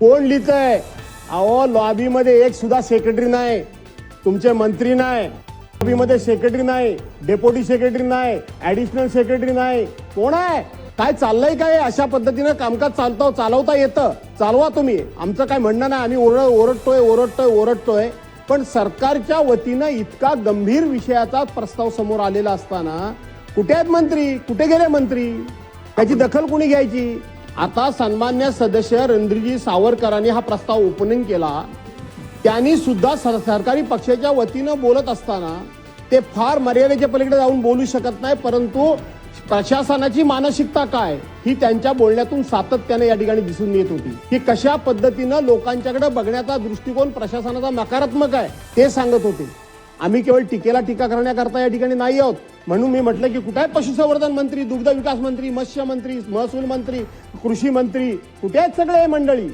कोण लिहितंय? अहो लॉबीमध्ये एक सुद्धा सेक्रेटरी नाही, तुमचे मंत्री नाही, लॉबीमध्ये सेक्रेटरी नाही, डेप्युटी सेक्रेटरी नाही, ऍडिशनल सेक्रेटरी नाही. कोण आहे? काय चाललंय? काय अशा कामकाज चालवता येतं? चालवा तुम्ही, आमचं काय म्हणणं नाही. आम्ही ओरडतोय, पण सरकारच्या वतीनं इतका गंभीर विषयाचा प्रस्ताव समोर आलेला असताना कुठे आहेत मंत्री? कुठे गेले मंत्री? त्याची दखल कोणी घ्यायची? आता सन्मान्य सदस्य रणधीरजी सावरकरांनी हा प्रस्ताव ओपनिंग केला. त्यांनी सुद्धा सरकारी पक्षाच्या वतीनं बोलत असताना ते फार मर्यादेच्या पलीकडे जाऊन बोलू शकत नाही, परंतु प्रशासनाची मानसिकता काय ही त्यांच्या बोलण्यातून सातत्याने या ठिकाणी दिसून येत होती, की कशा पद्धतीनं लोकांच्याकडे बघण्याचा दृष्टिकोन प्रशासनाचा नकारात्मक आहे ते सांगत होते. आम्ही केवळ टीकेला टीका करण्याकरता या ठिकाणी नाही आहोत. म्हणून मी म्हटलं की कुठे आहे पशुसंवर्धन मंत्री, दुग्ध विकास मंत्री, मत्स्य मंत्री, महसूल मंत्री, कृषी मंत्री, कुठे आहेत सगळे मंडळी?